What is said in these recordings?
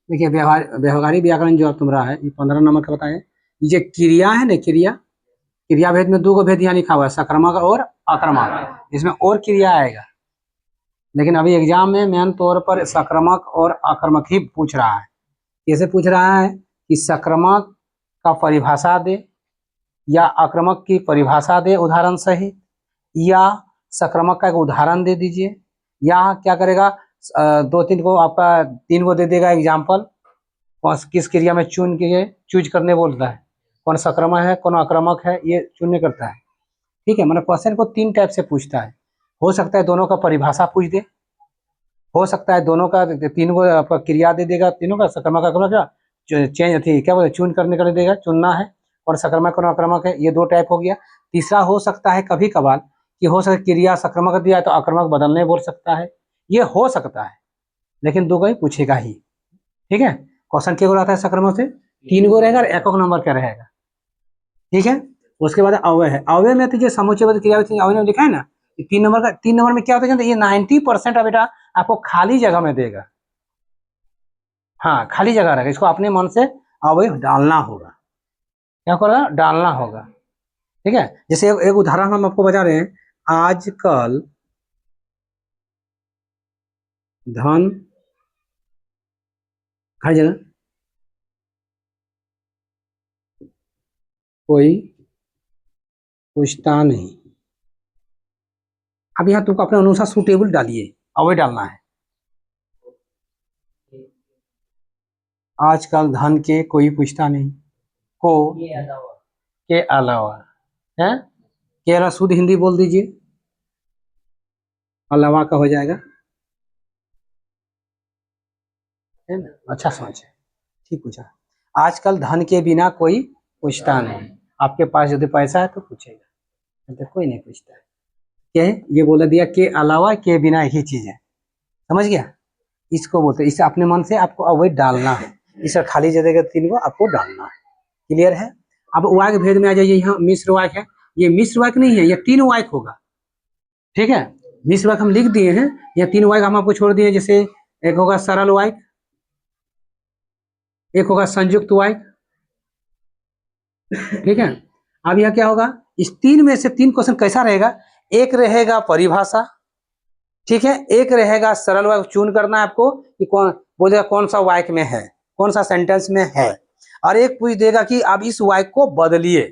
देखिए व्यवहारिक व्याकरण जो अब तुम रहा है ये 15 नंबर का बताया। ये जो क्रिया है ना, क्रिया क्रिया भेद में 2 भेद यहाँ लिखा हुआ है, सक्रमक और आक्रमक। इसमें और क्रिया आएगा, लेकिन अभी एग्जाम में मेन तौर पर सक्रमक और आक्रमक ही पूछ रहा है। कैसे पूछ रहा है कि सक्रमक का परिभाषा दे या आक्रमक की परिभाषा दे उदाहरण सहित, या सक्रमक का एक उदाहरण दे दीजिए, या क्या करेगा 2-3 को आपका 3 को दे देगा एग्जाम्पल, किस क्रिया में चूज करने बोलता है, कौन सक्रमक है कौन आक्रमक है ये चुनने करता है। ठीक है, मतलब क्वेश्चन को 3 टाइप से पूछता है। हो सकता है दोनों का परिभाषा पूछ दे, हो सकता है दोनों का 3 को आपका क्रिया दे देगा, तीनों का सक्रमक आक्रमक का चेंज थी क्या बोले चून करने के लिए देगा, चुनना है, और सक्रमक और आक्रमक है, ये 2 टाइप हो गया। तीसरा हो सकता है कभी कभार कि हो सकता है क्रिया सक्रमक दिया है तो आक्रमक बदलने बोल सकता है, ये हो सकता है, लेकिन 2 को ही पूछेगा ही। ठीक है, क्वेश्चन क्या आता है सक्रमक से 3 को रहेगा और 1 नंबर का रहेगा। ठीक है, उसके बाद अव्यय है। अव्यय में तो जो समुच्चयबद्ध क्रिया अव्यय में लिखा है ना, 3 नंबर में क्या होता है, ये 90% बेटा आपको खाली जगह में देगा। हाँ, खाली जगह रहेगा, इसको अपने मन से अवयव डालना होगा। क्या करेगा, डालना होगा। ठीक है, जैसे एक उदाहरण हम आपको बता रहे हैं, आजकल धन हर जगह कोई पूछता नहीं। अब यहाँ तुमको अपने अनुसार सूटेबल डालिए, अवयव डालना है। आजकल धन के कोई पूछता नहीं, को के अलावा है, के अलावा शुद्ध हिंदी बोल दीजिए, अलावा का हो जाएगा, है ना। अच्छा समझे, ठीक पूछा। आजकल धन के बिना कोई पूछता नहीं, आपके पास यदि पैसा है तो पूछेगा, नहीं तो कोई नहीं पूछता है। क्या है ये बोला दिया, के अलावा के बिना एक ही चीज है, समझ गया। इसको बोलते हैं, इसे अपने मन से आपको अवैध डालना है, इस खाली जगह 3 को आपको डालना है। क्लियर है। अब वाक्य भेद में आ जाइए, यहाँ मिश्र वाक्य है, ये मिश्र वाक्य नहीं है, ये 3 वाक्य होगा। ठीक है, मिश्र वाक्य हम लिख दिए हैं, ये 3 वाक्य हम आपको छोड़ दिए। जैसे एक होगा सरल वाक्य, एक होगा संयुक्त वाक्य। ठीक है, अब यह क्या होगा, इस 3 में से 3 क्वेश्चन कैसा रहेगा, एक रहेगा परिभाषा, ठीक है, एक रहेगा सरल वाक्य, चून करना है आपको कि कौन बोलेगा कौन सा वाक्य में है, कौन सा सेंटेंस में है, और एक पूछ देगा कि आप इस वाक्य को बदलिए,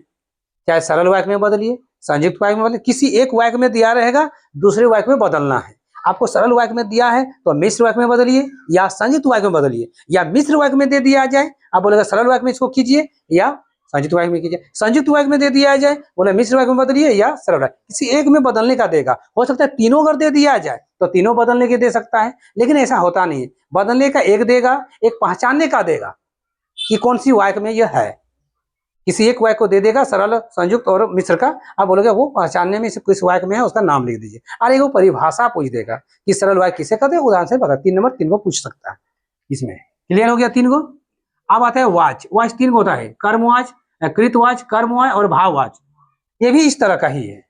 चाहे सरल वाक्य में बदलिए, संयुक्त वाक्य में बदलिए, किसी एक वाक्य में दिया रहेगा, दूसरे वाक्य में बदलना है। आपको सरल वाक्य में दिया है तो मिश्र वाक्य में बदलिए या संयुक्त वाक्य में बदलिए, या मिश्र वाक्य में दे दिया जाए, आप बोलेगा सरल वाक्य में इसको कीजिए या संयुक्त वाक्य में कीजिए, संयुक्त वाक्य में दे दिया जाए बोले मिश्र वाक्य में बदलिए या सरल वाक्य, किसी एक में बदलने का देगा। हो सकता है तीनों अगर दे दिया जाए तो तीनों बदलने के दे सकता है, लेकिन ऐसा होता नहीं है, बदलने का एक देगा, एक पहचानने का देगा कि कौन सी वाक्य में यह है, किसी एक वाक्य को दे देगा सरल संयुक्त और मिश्र का, आप बोलोगे वो पहचानने में किस वाक्य में है उसका नाम लिख दीजिए, और एक वो परिभाषा पूछ देगा कि सरल वाक्य किसे कहते हैं, उदाहरण से बता 3 नंबर 3 को पूछ सकता है इसमें। क्लियर हो गया 3 को। अब आता है वाच, वाच 3 को होता है, कर्मवाच, कृतवाच, कर्मवाच और भाववाच, ये भी इस तरह का ही है।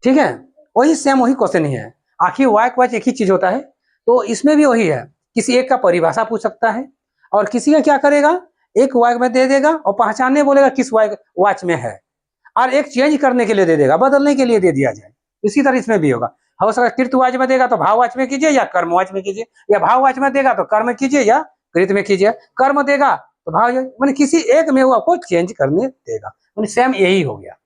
ठीक है, वही सेम वही क्वेश्चन ही है, आखिर वाक्य वाच एक ही चीज होता है, तो इसमें भी वही है, किसी एक का परिभाषा पूछ सकता है, और किसी का क्या करेगा, एक वाक्य में दे देगा और पहचानने बोलेगा किस वाक्य में है, और एक चेंज करने के लिए दे देगा, बदलने के लिए दे दिया जाए। इसी तरह इसमें भी होगा, हो सकता है कृतवाच में देगा तो भाववाच में कीजिए या कर्मवाच में कीजिए, या भाववाच में देगा तो कर्म कीजिए या कृत में कीजिए, कर्म देगा तो भाव, मैंने किसी एक में वो आपको चेंज करने देगा, मैंने सेम यही हो गया,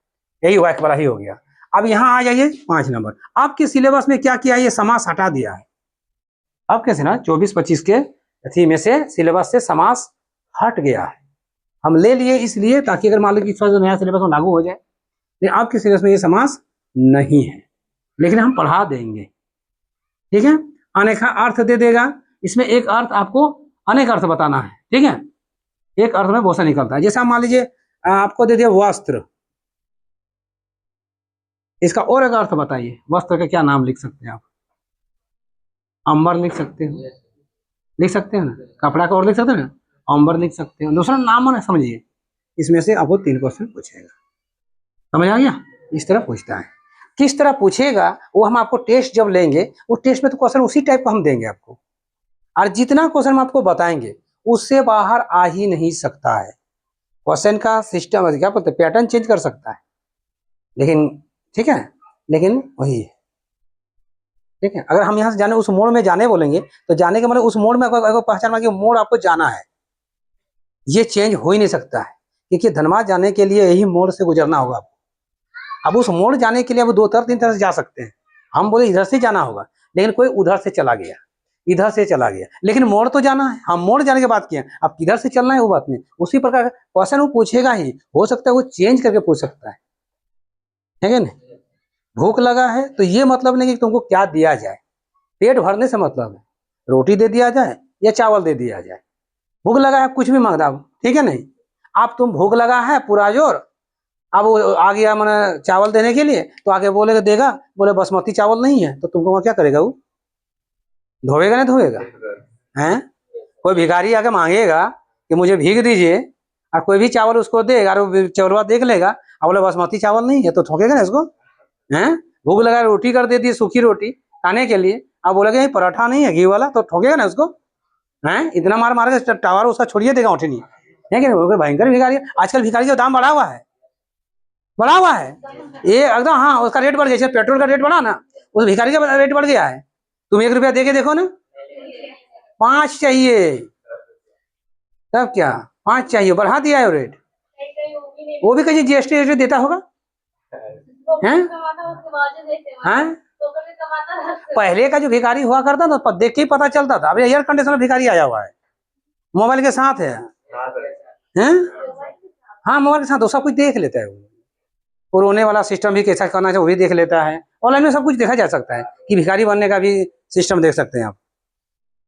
यही वाक्य वाला ही हो गया। अब यहाँ आ जाइए 5 नंबर, आपके सिलेबस में क्या किया, ये समास हटा दिया है। अब कैसे ना 24-25 के थी में से सिलेबस से समास हट गया है, हम ले लिए इसलिए ताकि अगर मान लो कि इस नया सिलेबस में लागू हो जाए, लेकिन आपके सिलेबस में ये समास नहीं है, लेकिन हम पढ़ा देंगे। ठीक है, अनेक अर्थ दे देगा, इसमें एक अर्थ आपको अनेक अर्थ बताना है। ठीक है, एक अर्थ में बहुत सा निकलता है, जैसा मान लीजिए आपको दे दिया वस्त्र, इसका और एक अर्थ बताइए, वस्त्र का क्या नाम लिख सकते हैं आप, अंबर लिख सकते हो, लिख सकते हो ना, कपड़ा का और लिख सकते हो ना, अंबर लिख सकते हो, दूसरा नाम ना समझिए, इसमें से आपको 3 क्वेश्चन पूछेगा, समझ आ गया। इस तरह पूछता है, किस तरह पूछेगा वो हम आपको टेस्ट जब लेंगे, उस टेस्ट में तो क्वेश्चन उसी टाइप का हम देंगे आपको, और जितना क्वेश्चन हम आपको बताएंगे उससे बाहर आ ही नहीं सकता है। क्वेश्चन का सिस्टम क्या बोलते हैं, पैटर्न चेंज कर सकता है, लेकिन ठीक है, लेकिन वही है। ठीक है, अगर हम यहाँ से जाने उस मोड़ में जाने बोलेंगे तो जाने के मतलब उस मोड़ में अगर पहचान कि मोड़ आपको जाना है, ये चेंज हो ही नहीं सकता है, क्योंकि धनबाद जाने के लिए यही मोड़ से गुजरना होगा आपको। अब उस मोड़ जाने के लिए अब 2-3 तरह से जा सकते हैं। हम बोले इधर से जाना होगा, लेकिन कोई उधर से चला गया, इधर से चला गया, लेकिन मोड़ तो जाना है। हम मोड़ जाने की बात किए, अब किधर से चलना है वो बात नहीं। उसी प्रकार क्वेश्चन वो पूछेगा ही, हो सकता है वो चेंज करके पूछ सकता है ना। भूख लगा है तो ये मतलब नहीं कि तुमको क्या दिया जाए, पेट भरने से मतलब है, रोटी दे दिया जाए या चावल दे दिया जाए। भूख लगा है कुछ भी मांग रहा, ठीक है नहीं। आप तुम भूख लगा है पूरा जोर, अब वो आ गया मैंने चावल देने के लिए, तो आगे बोलेगा देगा, बोले बासमती चावल नहीं है, तो तुमको क्या करेगा, वो धोएगा नहीं धोएगा हैं। कोई भिखारी आके मांगेगा कि मुझे भीख दीजिए, और कोई भी चावल उसको देगा और वो चौरवा देख लेगा और बोले बासमती चावल नहीं है, तो ठोकेगा ना इसको हैं। भूख लगा रोटी कर देती है, सूखी रोटी खाने के लिए, अब बोलेगा ये पराठा नहीं है घी वाला, तो ठोकेगा ना उसको हैं। इतना मार मार के टावर उसका छोड़िए देगा उठनी है कि नहीं। भयंकर भिखारी, आजकल भिखारी का दाम बढ़ा हुआ है, बढ़ा हुआ है ये एकदम। हाँ, उसका रेट बढ़ गया, पेट्रोल का रेट बढ़ा ना, उस भिखारी का रेट बढ़ गया है। तुम 1 रुपया दे के देखो ना, 5 चाहिए, तब क्या 5 चाहिए, बढ़ा दिया है रेट। वो भी कहीं जीएसटी देता होगा हैं। हैं पहले का जो भिखारी हुआ करता था तो देख के ही पता चलता था। अब एयर कंडीशनर भिखारी आया हुआ है, मोबाइल के साथ है हैं। हाँ, मोबाइल के साथ वो सब कुछ देख लेता है। वो रोने वाला सिस्टम भी कैसा करना चाहिए वो भी देख लेता है। ऑनलाइन में सब कुछ देखा जा सकता है, कि भिखारी बनने का भी सिस्टम देख सकते हैं आप,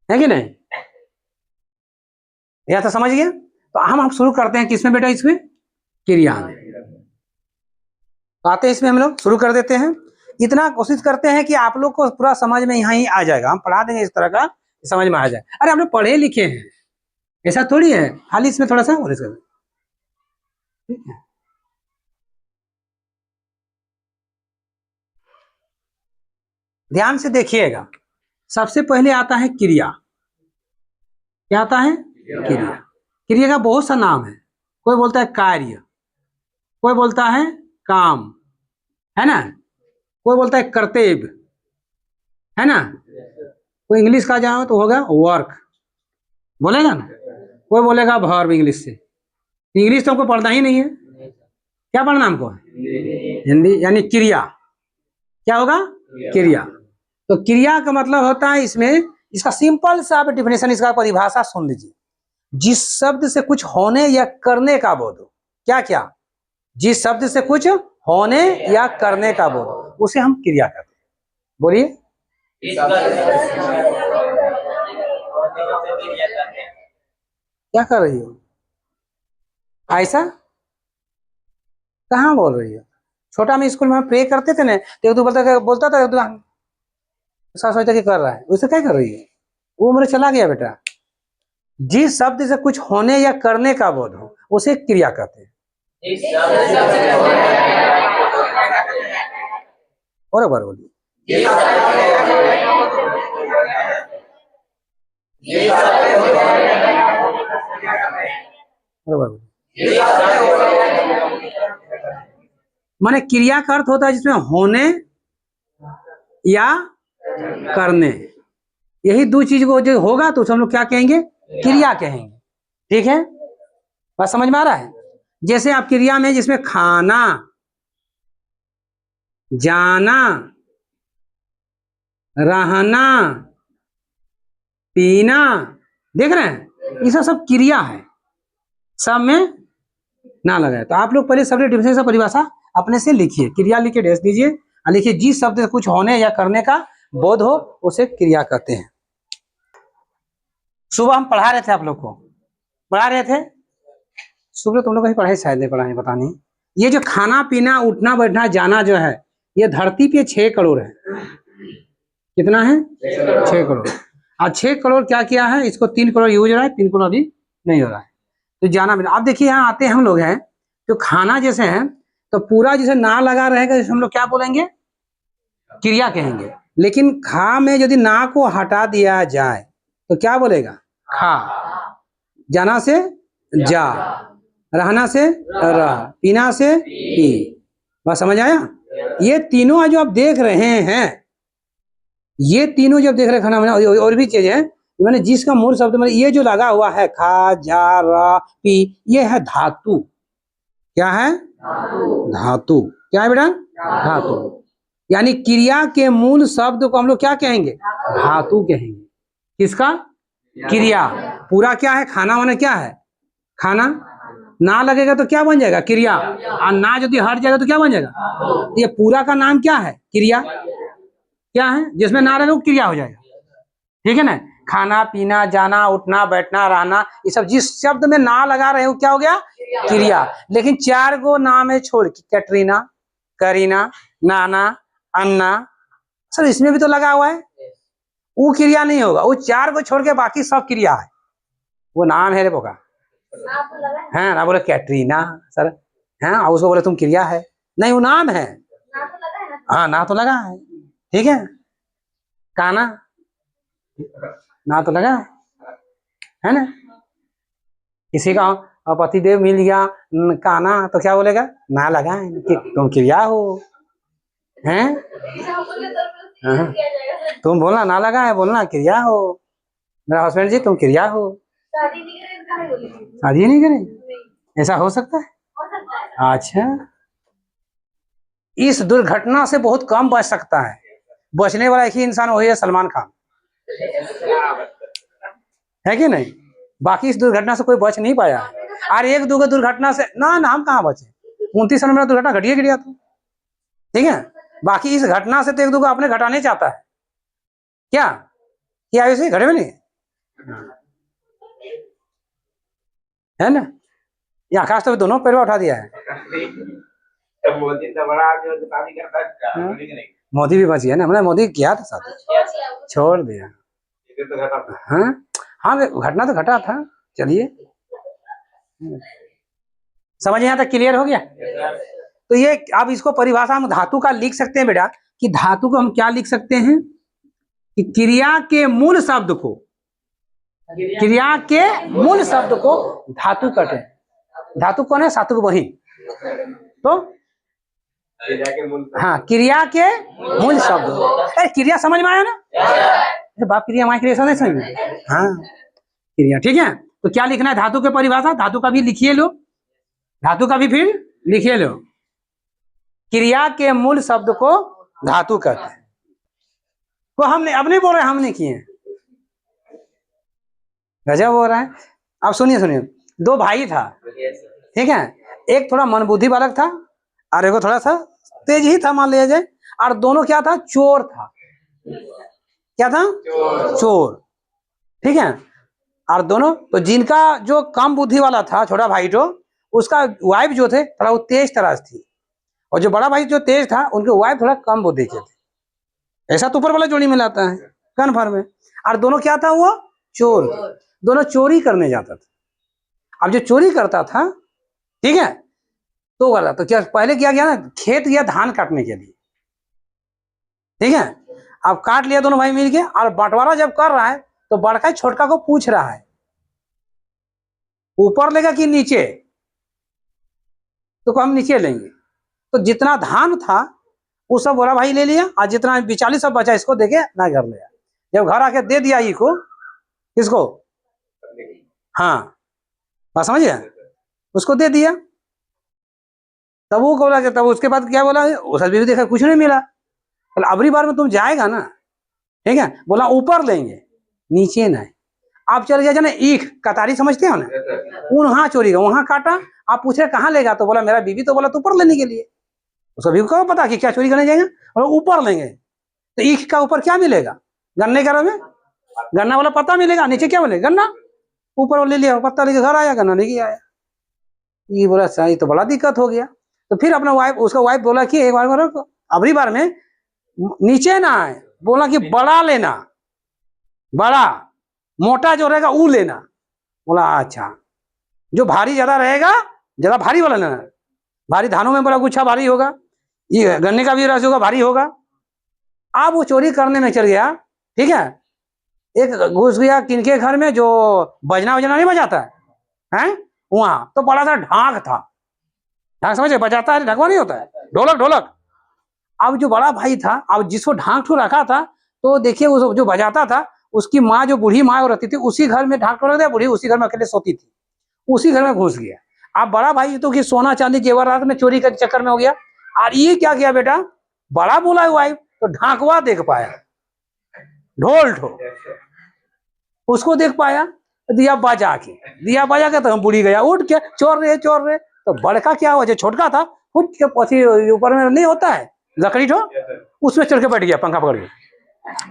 है कि नहीं। यह तो समझ गया। तो हम शुरू करते हैं किसमें बेटा, इसमें क्रिया में। तो आते हैं इसमें, हम लोग शुरू कर देते हैं। इतना कोशिश करते हैं कि आप लोग को पूरा समझ में यहाँ ही आ जाएगा, हम पढ़ा देंगे इस तरह का समझ में आ जाए। अरे आप लोग पढ़े लिखे हैं, ऐसा थोड़ी है, खाली इसमें थोड़ा सा और इसका ठीक है। ध्यान से देखिएगा, सबसे पहले आता है क्रिया। क्या आता है, क्रिया। क्रिया का बहुत सा नाम है, कोई बोलता है कार्य, कोई बोलता है काम, है ना, कोई बोलता है कर्तव्य, है ना। कोई इंग्लिश का जाओ तो होगा वर्क, बोलेगा ना। कोई बोलेगा वर्ब इंग्लिश से। इंग्लिश तो हमको पढ़ना ही नहीं है, क्या पढ़ना हमको, हिंदी, यानी क्रिया। क्या होगा, क्रिया। तो क्रिया का मतलब होता है, इसमें इसका सिंपल सा डिफिनेशन, इसका परिभाषा सुन लीजिए। जिस शब्द से कुछ होने या करने का बोध हो, क्या क्या, जिस शब्द से कुछ होने या करने का बोध हो, उसे हम क्रिया कहते हैं। बोलिए, क्या कर रही हो ऐसा, कहाँ बोल रही हो। छोटा में स्कूल में प्रे करते थे ना, तो एक दो बोलता था, एक दो सोचता कि कर रहा है, उसे क्या कर रही है, वो मेरे चला गया बेटा। जिस शब्द से कुछ होने या करने का बोध हो उसे क्रिया कहते हैं। और एक बार बोलिए, माने क्रिया का अर्थ होता है जिसमें होने या करने, यही दो चीज को जो होगा तो हम लोग क्या कहेंगे, क्रिया कहेंगे। ठीक है, बात समझ में आ रहा है। जैसे आप क्रिया में जिसमें खाना, जाना, रहना, पीना, देख रहे हैं, ये सब क्रिया है, सब में ना लगाए। तो आप लोग पहले सबसे डिफिनेशन परिभाषा अपने से लिखिए, क्रिया लिख के डेस दीजिए और लिखिए जिस शब्द से कुछ होने या करने का बोध हो उसे क्रिया कहते हैं। सुबह हम पढ़ा रहे थे, आप लोग को पढ़ा रहे थे सुबह, तुम लोग कहीं पढ़ाई शायद नहीं पढ़ाए, पता नहीं। ये जो खाना पीना उठना बैठना जाना जो है, ये धरती पे 6 करोड़ है। कितना है, 6 करोड़। और 6 करोड़ क्या किया है, इसको 3 करोड़ यूज हो रहा है, 3 करोड़ अभी नहीं हो रहा है। तो जाना भी, आप देखिए यहाँ आते हम लोग हैं, तो खाना जैसे है तो पूरा जैसे ना लगा रहेगा, जैसे हम लोग क्या बोलेंगे, क्रिया कहेंगे। लेकिन खा में यदि ना को हटा दिया जाए तो क्या बोलेगा? खा। जाना से जा, रहना से रह, पीना से पी। बात समझ आया? ये तीनों जो आप देख रहे हैं, ये तीनों जब देख रहे खाना बना, और भी चीज है मैंने जिसका मूल शब्द में ये जो लगा हुआ है खा, जा, रह, पी, ये है धातु। क्या है? धातु। क्या है बेटा? धातु। यानी क्रिया के मूल शब्द को हम लोग क्या कहेंगे? धातु कहेंगे। किसका? क्रिया। पूरा क्या है? खाना वाना क्या है? खाना। ना लगेगा तो क्या बन जाएगा? क्रिया। और ना यदि हट जाएगा तो क्या बन जाएगा? ये पूरा का नाम क्या है? क्रिया। क्या है? जिसमें ना रहे वो क्रिया हो जाएगा। ठीक है ना? खाना, पीना, जाना, उठना, बैठना, रहना, ये सब जिस शब्द में ना लगा रहे हो क्या हो गया? क्रिया। लेकिन 4 गो नाम है छोड़ के, कैटरीना, करीना, नाना, अन्ना, सर इसमें भी तो लगा हुआ है, वो क्रिया नहीं होगा। वो 4 को छोड़ के बाकी सब क्रिया है। वो नाम है रे बोका, है ना? बोले कैटरीना सर, है उसको बोले तुम क्रिया है? नहीं, वो नाम है। हाँ, ना तो लगा है। ठीक है। काना, ना तो लगा है ना? किसी का पतिदेव मिल गया काना तो क्या बोलेगा? ना लगा है कि तुम क्रिया हो, हैं? तुम बोलना ना लगा है, बोलना क्रिया हो। मेरा हस्बैंड जी तुम क्रिया हो। शादी नहीं करें? ऐसा हो सकता है? अच्छा, इस दुर्घटना से बहुत कम बच सकता है। बचने वाला एक ही इंसान वही है, सलमान खान, है कि नहीं? बाकी इस दुर्घटना से कोई बच नहीं पाया है। और 1-2 दुर्घटना से ना हम कहाँ बचे? 29 साल में दुर्घटना घटिया गिरा था। ठीक है। बाकी इस घटना से तो 1-2 अपने घटाने चाहता है। क्या ऐसे घटे में नहीं है ना? ये आकाश तो दोनों पैर उठा दिया है। मोदी तो बड़ा करता है। मोदी भी बच गया ना? हमने मोदी किया था साथ, छोड़ दिया। हाँ, घटना तो घटा था। चलिए, समझ यहाँ तक क्लियर हो गया? तो ये अब इसको परिभाषा हम धातु का लिख सकते हैं बेटा, कि धातु को हम क्या लिख सकते हैं? कि क्रिया के मूल शब्द को, क्रिया के मूल शब्द को धातु कहते हैं। धातु कौन है? सात्विक वही तो। हाँ, क्रिया के मूल शब्द। अरे क्रिया समझ में आया ना? बाप क्रिया माँ क्रिया समझ में? हाँ, क्रिया। ठीक है। तो क्या लिखना है धातु के परिभाषा? धातु का भी लिखिए लो, धातु का भी फिर लिखिए लो। क्रिया के मूल शब्द को धातु कहते हैं। तो हमने अब नहीं बोल रहे, हमने किए, गजब हो रहा है। अब सुनिए, 2 भाई था, ठीक है। एक थोड़ा मनबुद्धि बालक था और एक थोड़ा सा तेज ही था, मान लिया जाए। और दोनों क्या था? चोर था। क्या था? चोर। ठीक है। और दोनों तो जिनका जो कम बुद्धि वाला था, छोटा भाई, जो उसका वाइफ जो थे थोड़ा वो तेज तराज थी, और जो बड़ा भाई जो तेज था उनके वाइफ थोड़ा कम बुद्धि के थे। ऐसा तो ऊपर वाला जोड़ी में लाता है कन्फर्म में। और दोनों क्या था? वो चोर। दोनों चोरी करने जाता था। अब जो चोरी करता था, ठीक है, तो वाला तो क्या पहले किया गया ना, खेत गया धान काटने के लिए। ठीक है। अब काट लिया दोनों भाई मिलके, और बंटवारा जब कर रहा है तो बड़का छोटका को पूछ रहा है ऊपर लेगा कि नीचे? तो हम नीचे लेंगे। तो जितना धान था वो सब बड़ा भाई ले लिया, और जितना बिचाली सब बचा इसको देके ना घर ले। जब घर आके दे दिया ई को, किसको? हाँ, बात समझिए, उसको दे दिया। तब वो बोला, तब उसके बाद क्या बोला? उस बीवी देखा कुछ नहीं मिला। बोला अबरी बार में तुम जाएगा ना, ठीक है, बोला ऊपर लेंगे नीचे नहीं। आप चल गया ना ईख कतारी, समझते हो ना? वहां चोरी का वहां काटा। आप पूछ रहे कहाँ लेगा? तो बोला मेरा बीवी तो बोला तो ऊपर लेने के लिए। उसको बीवी को पता कि क्या चोरी करने जाएंगे, बोला ऊपर लेंगे। तो ईख का ऊपर क्या मिलेगा? गन्ने का में गन्ना वाला पत्ता मिलेगा, नीचे क्या मिलेगा? गन्ना। ऊपर ले लिया पत्ता, लेके घर आया, गन्ना लेके आया। ये बोला सही, तो बड़ा दिक्कत हो गया। तो फिर अपना वाइफ, उसका वाइफ बोला कि एक बार अबरी बार में नीचे ना आए, बोला कि बड़ा लेना, बड़ा मोटा जो रहेगा वो लेना। बोला अच्छा, जो भारी ज्यादा रहेगा, ज्यादा भारी वाला लेना। भारी धानों में बोला गुच्छा भारी होगा, ये गन्ने का भी रस होगा भारी होगा। अब वो चोरी करने में चल गया, ठीक है। एक घुस गया किनके घर में, जो बजना वजना नहीं बजाता है वहां, तो बड़ा सा ढाक था, ढाक समझे, बजाता है, ढकवा नहीं होता है, ढोलक ढोलक। अब जो बड़ा भाई था, अब जिसको ढाक ठो रखा था, तो देखिए उस जो बजाता था, उसकी माँ, जो बूढ़ी माँ रहती थी, उसी घर में ढाक ठो रख दिया, बूढ़ी उसी घर में अकेले सोती थी, उसी घर में घुस गया। अब बड़ा भाई तो कि सोना चांदी जेवरात में चोरी के चक्कर में हो गया। और ये क्या किया बेटा, बड़ा बोला हुआ है तो ढाकवा देख पाया, ढोल ठो उसको देख पाया, दिया बजा के तो हम बुढ़ी गया उठ के, चोर रहे। तो बड़का क्या हुआ, जो छोटका था, उठ के पसी ऊपर में नहीं होता है लकड़ी ठो, उसमें चढ़ के बैठ गया पंखा पकड़ के।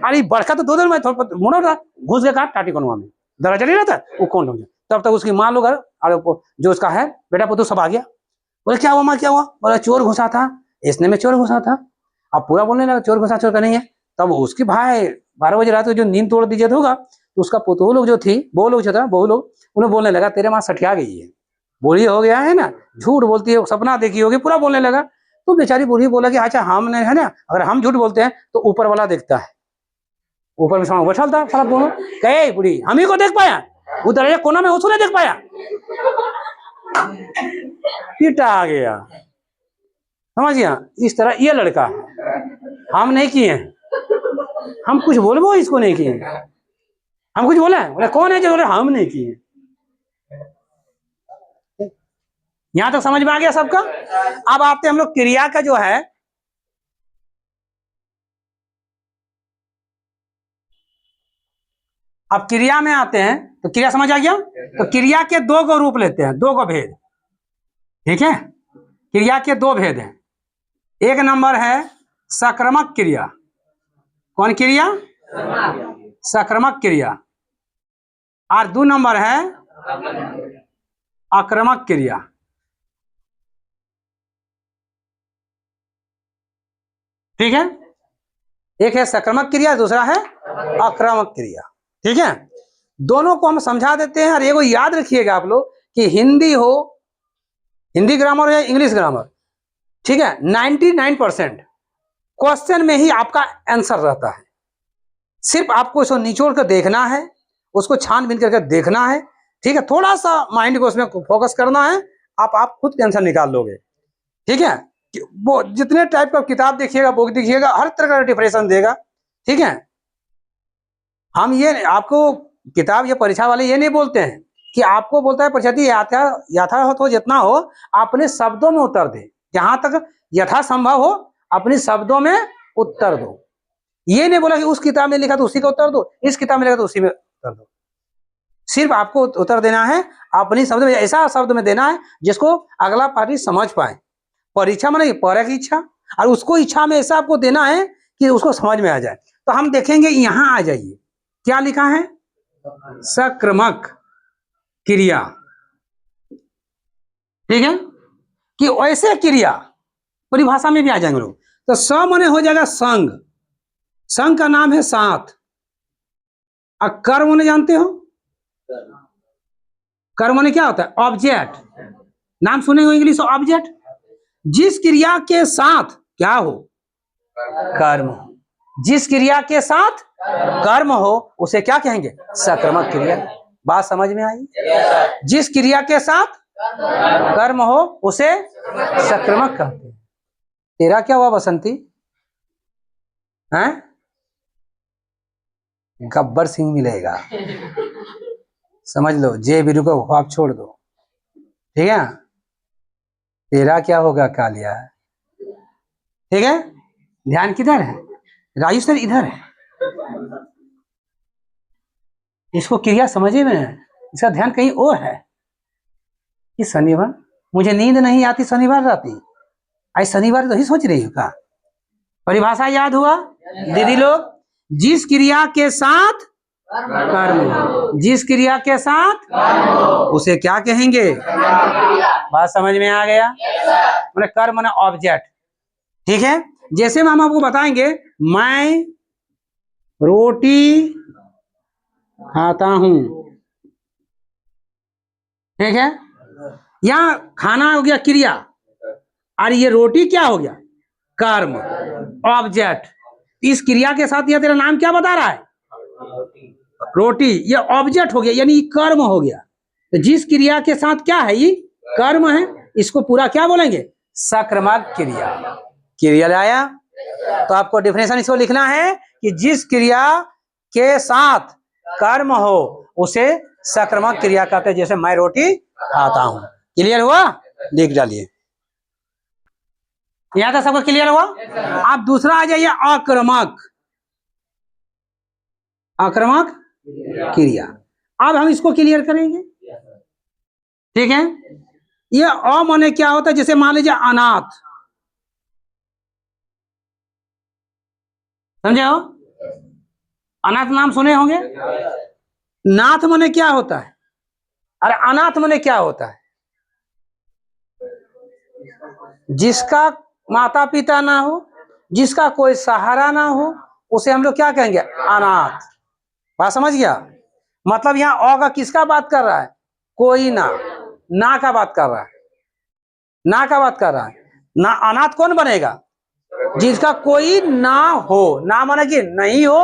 अरे बड़का तो 2 दिन में मुड़ा था, घुस गया टाटी कोनवा में, दरवाजा नहीं रहता वो कौन हो गया। तब तक उसकी माँ लोग जो उसका है बेटा पुतु सब आ गया। बोले क्या हुआ माँ, क्या हुआ? बोला चोर घुसा था, इसने में चोर घुसा था। अब पूरा बोलने लगा चोर घुसा, चोर का नहीं है। तब उसकी भाई 12 बजे रात को जो नींद तोड़ दीजिए होगा, तो उसका पुतहु लोग जो थी, वो लोग जो था, बहु लोग, उन्हें बोलने लगा तेरे माँ सठिया गई है, बूढ़ी हो गया है ना, झूठ बोलती है, सपना देखी होगी, पूरा बोलने लगा। तो बेचारी बूढ़ी बोला कि अच्छा हमने है ना, अगर हम झूठ बोलते हैं तो ऊपर वाला देखता है, ऊपर में सामान बैठा था सारा दोनों, कहे बूढ़ी हम ही को देख पाया, उधर कोना में उसको नहीं देख पाया, पीटा आ गया, समझ गया। इस तरह ये लड़का है, हम नहीं किए, हम कुछ बोलबो इसको नहीं किए, हम कुछ बोले, बोले कौन है जो बोले हम नहीं किए। यहां तक समझ में आ गया सबका। अब आते हम लोग क्रिया का जो है, अब क्रिया में आते हैं, तो क्रिया समझ आ गया। तो क्रिया के 2 गो रूप लेते हैं, 2 गो भेद, ठीक है। क्रिया के 2 भेद हैं। एक नंबर है सक्रमक क्रिया। कौन क्रिया? सक्रमक क्रिया। और 2 नंबर है आक्रामक क्रिया। ठीक है, एक है सक्रमक क्रिया, दूसरा है आक्रामक क्रिया। ठीक है, दोनों को हम समझा देते हैं। और ये याद रखिएगा आप लोग कि हिंदी हो, हिंदी ग्रामर हो या इंग्लिश ग्रामर, ठीक है, 99% क्वेश्चन में ही आपका आंसर रहता है। सिर्फ आपको इसको निचोड़ कर देखना है, उसको छानबीन करके देखना है। ठीक है, थोड़ा सा माइंड को उसमें फोकस करना है, आप खुद के आंसर निकाल लोगे। ठीक है, वो जितने टाइप का किताब देखिएगा, बुक देखिएगा, हर तरह का डिप्रेशन देगा। ठीक है, हम ये आपको किताब या परीक्षा वाले ये नहीं बोलते हैं कि आपको बोलता है परीक्षार्थी यथावत हो, जितना हो अपने शब्दों में उत्तर दे, जहां तक यथासंभव हो अपने शब्दों में उत्तर दो। ये नहीं बोला कि उस किताब में लिखा तो उसी का उत्तर दो, इस किताब में लिखा तो उसी में उत्तर दो। सिर्फ आपको उत्तर देना है अपनी शब्द में, ऐसा शब्द में देना है जिसको अगला पार्टी समझ पाए। परीक्षा में नहीं, पढ़े की इच्छा, और उसको इच्छा में ऐसा आपको देना है कि उसको समझ में आ जाए। तो हम देखेंगे, यहां आ जाइए, क्या लिखा है? सक्रमक क्रिया। ठीक है, कि ऐसे क्रिया परिभाषा में भी आ जाएंगे लोग। तो स माने हो जाएगा संग, संग का नाम है साथ। और कर्म माने जानते हो, कर्म माने क्या होता है? ऑब्जेक्ट। नाम सुने हो इंग्लिश ऑब्जेक्ट। जिस क्रिया के साथ क्या हो? कर्म। जिस क्रिया के साथ कर्म हो उसे क्या कहेंगे? सक्रमक क्रिया। बात समझ में आई? जिस क्रिया के साथ कर्म हो उसे सक्रमक कहते हैं। तेरा क्या हुआ बसंती? हैं? गब्बर सिंह मिलेगा, समझ लो। जे बीरू को ख्वाब छोड़ दो। ठीक है, तेरा क्या होगा कालिया? ठीक है, ध्यान किधर है? राजू सर इधर है, इसको क्रिया समझे में, इसका ध्यान कहीं और है। कि शनिवार मुझे नींद नहीं आती, शनिवार राती, आज शनिवार तो ही सोच रही हूँ का? परिभाषा याद हुआ दीदी लोग? जिस क्रिया के साथ कर्म, जिस क्रिया के साथ उसे क्या कहेंगे? बात समझ में आ गया? मैंने कर्म माने ऑब्जेक्ट। ठीक है, जैसे हम आपको बताएंगे, मैं रोटी खाता हूं। ठीक है, यहां खाना हो गया क्रिया, और ये रोटी क्या हो गया? कर्म, ऑब्जेक्ट। इस क्रिया के साथ यह तेरा नाम क्या बता रहा है? रोटी, ये ऑब्जेक्ट हो गया यानी ये कर्म हो गया। तो जिस क्रिया के साथ क्या है, ये कर्म है, इसको पूरा क्या बोलेंगे, सक्रामक क्रिया। क्रिया लाया तो आपको डेफिनेशन इसको लिखना है कि जिस क्रिया के साथ कर्म हो उसे सक्रामक क्रिया कहते हैं। जैसे मैं रोटी खाता हूं। क्लियर हुआ, लिख डालिए। यहां तक सबको क्लियर हुआ। आप दूसरा आ जाइए, आक्रामक। आक्रामक क्रिया, अब हम इसको क्लियर करेंगे। ठीक है, ये अ माने क्या होता है, जैसे मान लीजिए अनाथ, समझे हो, अनाथ नाम सुने होंगे। नाथ माने क्या होता है, अरे अनाथ माने क्या होता है, जिसका माता पिता ना हो, जिसका कोई सहारा ना हो, उसे हम लोग क्या कहेंगे, अनाथ। बात समझ गया। मतलब यहाँ अ का किसका बात कर रहा है, कोई ना का बात कर रहा है, ना का बात कर रहा है। ना अनाथ कौन बनेगा, जिसका कोई ना हो। ना माने कि नहीं हो,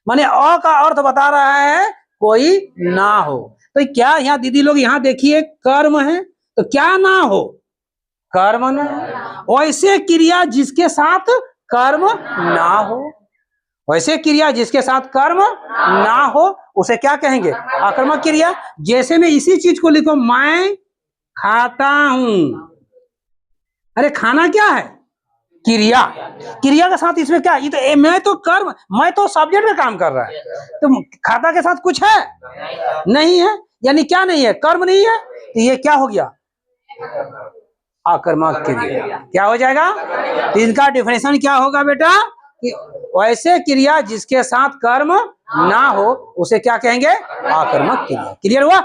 माने अ का अर्थ बता रहा है कोई ना हो। तो क्या यहाँ दीदी लोग यहाँ देखिए कर्म है, तो क्या ना हो, कर्म ना हो। वैसे क्रिया जिसके साथ कर्म ना हो, वैसे क्रिया जिसके साथ कर्म ना हो उसे क्या कहेंगे, आक्रामक क्रिया। जैसे में इसी चीज को लिखो, मैं खाता हूं। अरे खाना क्या है, क्रिया। क्रिया के साथ इसमें क्या, ये तो मैं तो कर्म, मैं तो सब्जेक्ट में काम कर रहा है, तो खाता के साथ कुछ है नहीं है, यानी क्या नहीं है, कर्म नहीं है। तो ये क्या हो गया, आक्रामक क्रिया। क्या हो जाएगा, तो इनका डिफिनेशन क्या होगा बेटा, कि वैसे क्रिया जिसके साथ कर्म ना हो उसे क्या कहेंगे, आक्रामक क्रिया। क्लियर हुआ।